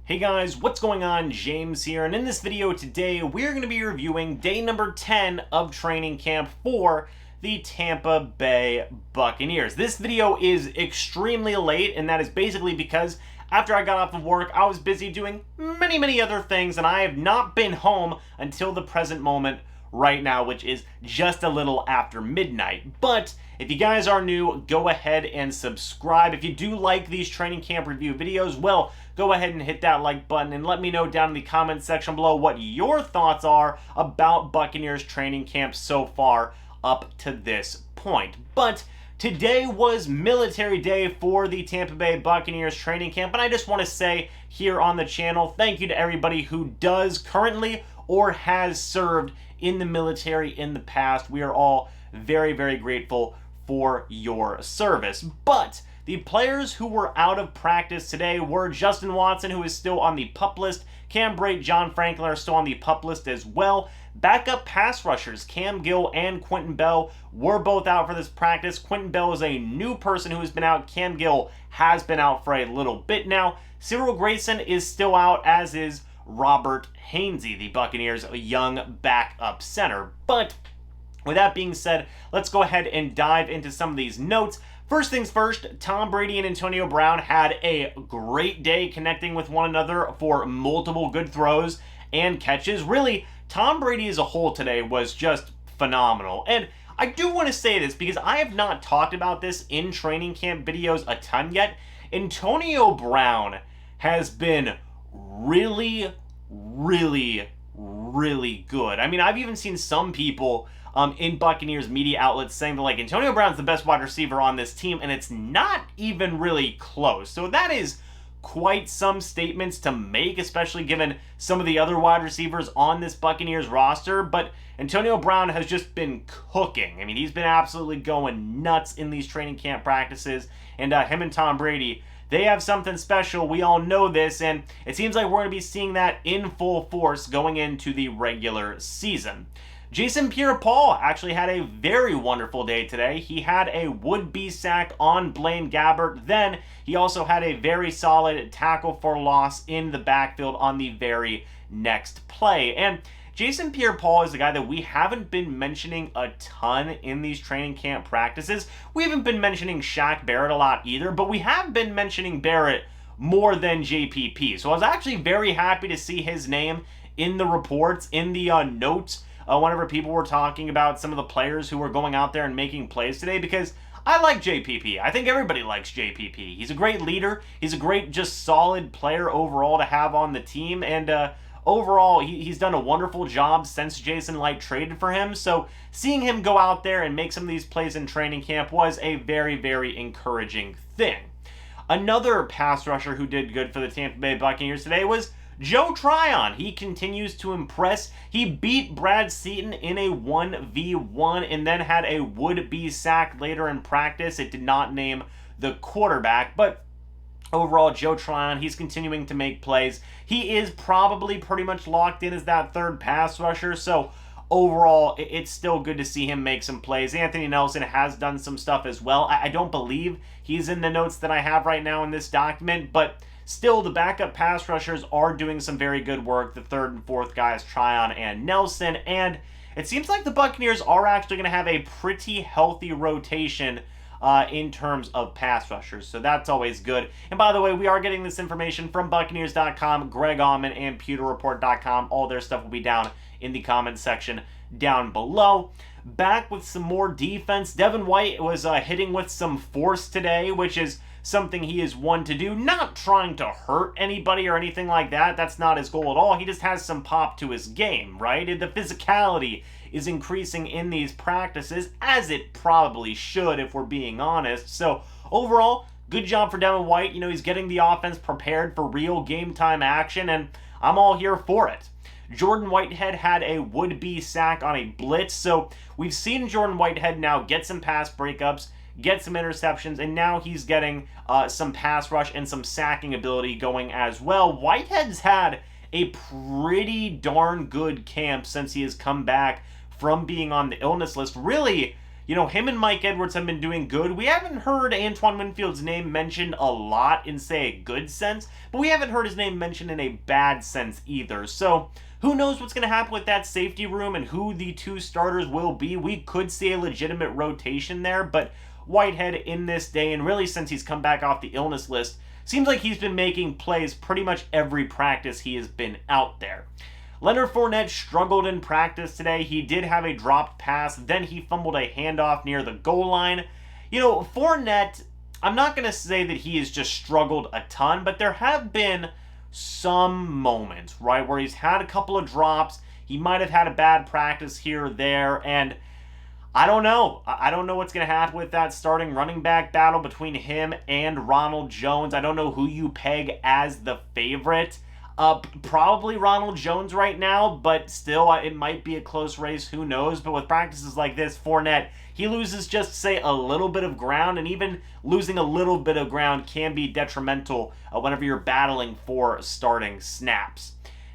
Hey guys, what's going on? James here, and in this video today, we're going to be reviewing day number 10 of training camp for the Tampa Bay Buccaneers. This video is extremely late, and that is basically because after I got off of work, I was busy doing many other things, and I have not been home until the present moment right now, which is just a little after midnight. But if you guys are new, go ahead and subscribe. If you do like these training camp review videos, well, go ahead and hit that like button and let me know down in the comment section below what your thoughts are about Buccaneers training camp so far up to this point. But today was military day for the Tampa Bay Buccaneers training camp, and I just want to say here on the channel, thank you to everybody who does currently or has served in the military in the past. We are all very grateful for your service. But the players who were out of practice today were Justin Watson, who is still on the PUP list. Cam Brate, John Franklin are still on the PUP list as well. Backup pass rushers Cam Gill and Quentin Bell were both out for this practice. Quentin Bell is a new person who has been out. Cam Gill has been out for a little bit now. Cyril Grayson is still out, as is Robert Hainsey, the Buccaneers' young backup center. But with that being said, let's go ahead and dive into some of these notes. First things first, Tom Brady and Antonio Brown had a great day connecting with one another for multiple good throws and catches. Really, Tom Brady as a whole today was just phenomenal. And I do want to say this because I have not talked about this in training camp videos a ton yet. Antonio Brown has been really good. I mean, I've even seen some people in Buccaneers media outlets saying that, like, Antonio Brown's the best wide receiver on this team, and it's not even really close. So that is quite some statements to make, especially given some of the other wide receivers on this Buccaneers roster. But Antonio Brown has just been cooking. I mean, he's been absolutely going nuts in these training camp practices, and him and Tom Brady, they have something special. We all know this, and it seems like we're going to be seeing that in full force going into the regular season. Jason Pierre-Paul actually had a very wonderful day today. He had a would-be sack on Blaine Gabbert. Then he also had a very solid tackle for loss in the backfield on the very next play. And Jason Pierre-Paul is the guy that we haven't been mentioning a ton in these training camp practices. We haven't been mentioning Shaq Barrett a lot either, but we have been mentioning Barrett more than JPP. So I was actually very happy to see his name in the reports, in the notes, whenever people were talking about some of the players who were going out there and making plays today, because I like JPP. I think everybody likes JPP. He's a great leader. He's a great, just solid player overall to have on the team, and overall, he's done a wonderful job since Jason Light traded for him. So seeing him go out there and make some of these plays in training camp was a very encouraging thing. Another pass rusher who did good for the Tampa Bay Buccaneers today was Joe Tryon. He continues to impress. He beat Brad Seaton in a 1v1 and then had a would-be sack later in practice. It did not name the quarterback, but overall, Joe Tryon, he's continuing to make plays. He is probably pretty much locked in as that third pass rusher, so overall, it's still good to see him make some plays. Anthony Nelson has done some stuff as well. I don't believe he's in the notes that I have right now in this document, but still, the backup pass rushers are doing some very good work. The third and fourth guys, Tryon and Nelson, and it seems like the Buccaneers are actually going to have a pretty healthy rotation in terms of pass rushers, so that's always good. And by the way, we are getting this information from Buccaneers.com, Greg Auman, and PewterReport.com. All their stuff will be down in the comments section down below. Back with some more defense, Devin White was hitting with some force today, which is something he is one to do, not trying to hurt anybody or anything like that. That's not his goal at all. He just has some pop to his game, right? And the physicality is increasing in these practices, as it probably should if we're being honest. So overall, good job for Devin White. You know, he's getting the offense prepared for real game time action, and I'm all here for it. Jordan Whitehead had a would-be sack on a blitz, so we've seen Jordan Whitehead now get some pass breakups, get some interceptions, and now he's getting some pass rush and some sacking ability going as well. Whitehead's had a pretty darn good camp since he has come back from being on the illness list. Really, him and Mike Edwards have been doing good. We haven't heard Antoine Winfield's name mentioned a lot in, say, a good sense, but we haven't heard his name mentioned in a bad sense either. So who knows what's going to happen with that safety room and who the two starters will be. We could see a legitimate rotation there, but Whitehead in this day, and really since he's come back off the illness list, seems like he's been making plays pretty much every practice he has been out there. Leonard Fournette struggled in practice today. He did have a dropped pass. Then he fumbled a handoff near the goal line. Fournette, I'm not going to say that he has just struggled a ton, but there have been some moments, right, where he's had a couple of drops. He might have had a bad practice here or there, and I don't know. I don't know what's going to happen with that starting running back battle between him and Ronald Jones. I don't know who you peg as the favorite. Probably Ronald Jones right now, but still, it might be a close race. Who knows? But with practices like this, Fournette, he loses just, say, a little bit of ground, and even losing a little bit of ground can be detrimental whenever you're battling for starting snaps.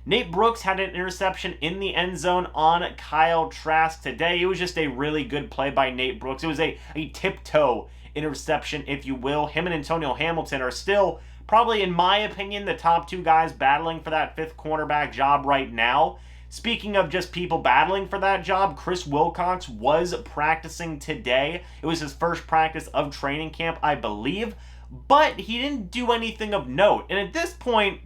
Nate Brooks had an interception in the end zone on Kyle Trask today. It was just a really good play by Nate Brooks. It was a tiptoe interception, if you will. Him and Antonio Hamilton are still probably, in my opinion, the top two guys battling for that fifth cornerback job right now. Speaking of just people battling for that job, Chris Wilcox was practicing today. It was his first practice of training camp, I believe, but he didn't do anything of note. And at this point,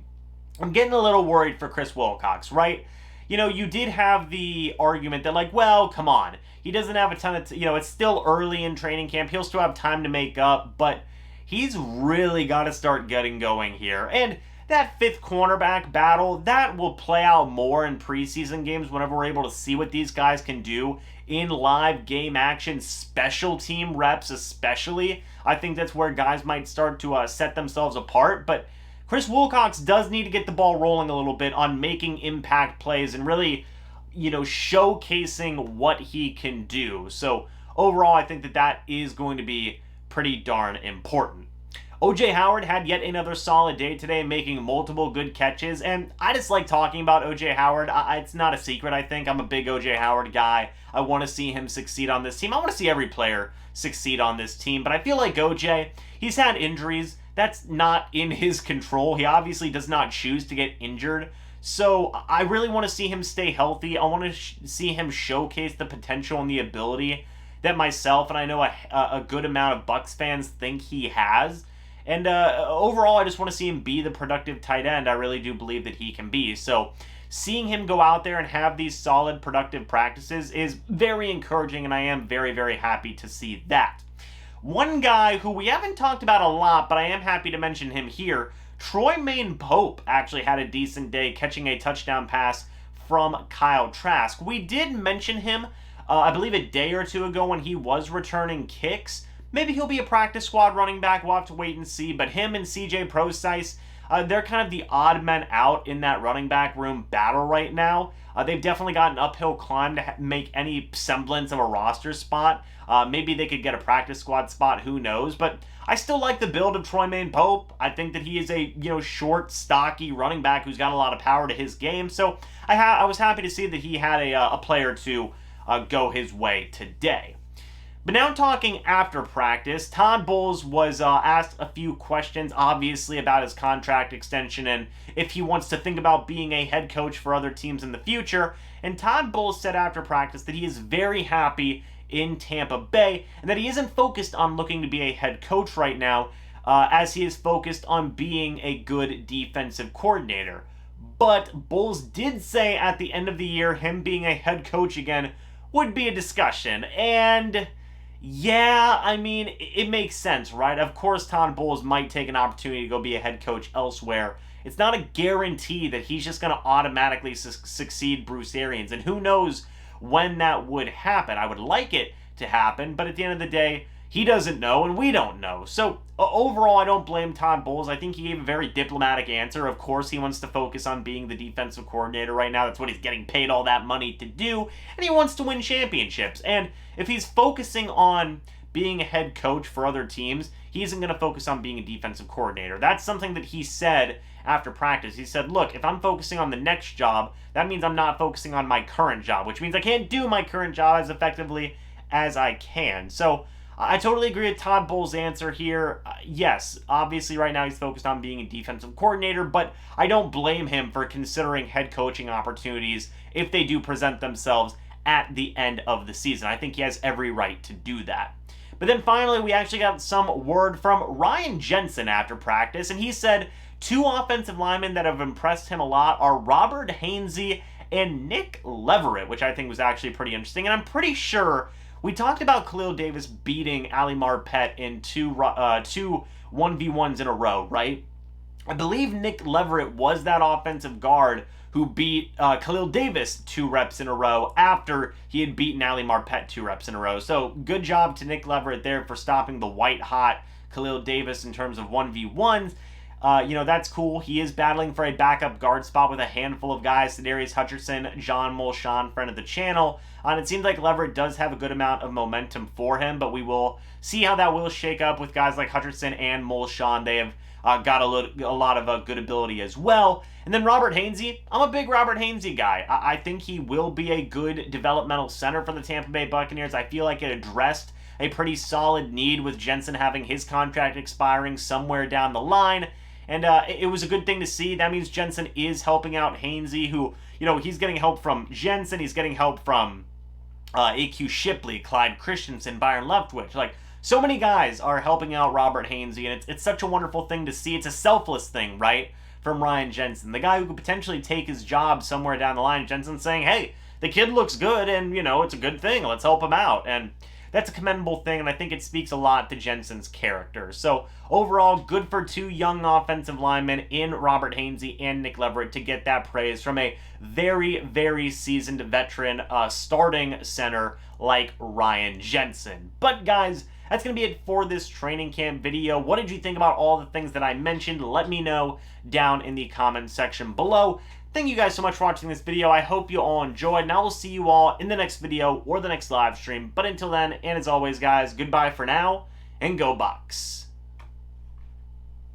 I'm getting a little worried for Chris Wilcox, right? You did have the argument that, like, well, come on. He doesn't have a ton of, it's still early in training camp. He'll still have time to make up, but he's really got to start getting going here. And that fifth cornerback battle, that will play out more in preseason games whenever we're able to see what these guys can do in live game action, special team reps especially. I think that's where guys might start to set themselves apart. But Chris Wilcox does need to get the ball rolling a little bit on making impact plays and really, showcasing what he can do. So overall, I think that is going to be pretty darn important. O.J. Howard had yet another solid day today, making multiple good catches, and I just like talking about O.J. Howard. It's not a secret, I think. I'm a big O.J. Howard guy. I want to see him succeed on this team. I want to see every player succeed on this team, but I feel like O.J., he's had injuries. That's not in his control. He obviously does not choose to get injured, so I really want to see him stay healthy. I want to see him showcase the potential and the ability that myself and I know a good amount of Bucs fans think he has. And overall, I just want to see him be the productive tight end I really do believe that he can be. So seeing him go out there and have these solid, productive practices is very encouraging, and I am very, very happy to see that. One guy who we haven't talked about a lot, but I am happy to mention him here, Tryon Pope actually had a decent day, catching a touchdown pass from Kyle Trask. We did mention him, I believe, a day or two ago when he was returning kicks. Maybe he'll be a practice squad running back. We'll have to wait and see. But him and CJ Prosise, they're kind of the odd men out in that running back room battle right now. They've definitely got an uphill climb to make any semblance of a roster spot. Maybe they could get a practice squad spot. Who knows? But I still like the build of Tryon Pope. I think that he is a short, stocky running back who's got a lot of power to his game. So I was happy to see that he had a player to go his way today. But now talking after practice, Todd Bowles was asked a few questions, obviously, about his contract extension and if he wants to think about being a head coach for other teams in the future. And Todd Bowles said after practice that he is very happy in Tampa Bay and that he isn't focused on looking to be a head coach right now, as he is focused on being a good defensive coordinator. But Bowles did say at the end of the year, him being a head coach again would be a discussion. And yeah, I mean, it makes sense, right? Of course, Todd Bowles might take an opportunity to go be a head coach elsewhere. It's not a guarantee that he's just going to automatically succeed Bruce Arians, and who knows when that would happen. I would like it to happen, but at the end of the day, he doesn't know, and we don't know. So overall, I don't blame Todd Bowles. I think he gave a very diplomatic answer. Of course, he wants to focus on being the defensive coordinator right now. That's what he's getting paid all that money to do, and he wants to win championships. And if he's focusing on being a head coach for other teams, he isn't going to focus on being a defensive coordinator. That's something that he said after practice. He said, look, if I'm focusing on the next job, that means I'm not focusing on my current job, which means I can't do my current job as effectively as I can. So I totally agree with Todd Bowles' answer here. Yes, obviously right now he's focused on being a defensive coordinator, but I don't blame him for considering head coaching opportunities if they do present themselves at the end of the season. I think he has every right to do that. But then finally, we actually got some word from Ryan Jensen after practice, and he said 2 offensive linemen that have impressed him a lot are Robert Hainsey and Nick Leverett, which I think was actually pretty interesting. And I'm pretty sure we talked about Khalil Davis beating Ali Marpet in two 1v1s in a row, right? I believe Nick Leverett was that offensive guard who beat Khalil Davis 2 reps in a row after he had beaten Ali Marpet 2 reps in a row. So good job to Nick Leverett there for stopping the white-hot Khalil Davis in terms of 1v1s. That's cool. He is battling for a backup guard spot with a handful of guys, Sedarius Hutcherson, John Molchon, friend of the channel. And it seems like Leverett does have a good amount of momentum for him, but we will see how that will shake up with guys like Hutcherson and Molchon. They have got a lot of good ability as well. And then Robert Hainsey. I'm a big Robert Hainsey guy. I think he will be a good developmental center for the Tampa Bay Buccaneers. I feel like it addressed a pretty solid need with Jensen having his contract expiring somewhere down the line. And it was a good thing to see. That means Jensen is helping out Hainsey, who, he's getting help from Jensen. He's getting help from A.Q. Shipley, Clyde Christensen, Byron Leftwich. Like, so many guys are helping out Robert Hainsey, and it's such a wonderful thing to see. It's a selfless thing, right, from Ryan Jensen. The guy who could potentially take his job somewhere down the line. Jensen saying, hey, the kid looks good, and, it's a good thing. Let's help him out. And that's a commendable thing, and I think it speaks a lot to Jensen's character. So overall, good for 2 young offensive linemen in Robert Hainsey and Nick Leverett to get that praise from a very, very seasoned veteran starting center like Ryan Jensen. But guys, that's going to be it for this training camp video. What did you think about all the things that I mentioned? Let me know down in the comment section below. Thank you guys so much for watching this video. I hope you all enjoyed, and I will see you all in the next video or the next live stream. But until then, and as always, guys, goodbye for now, and go Bucs.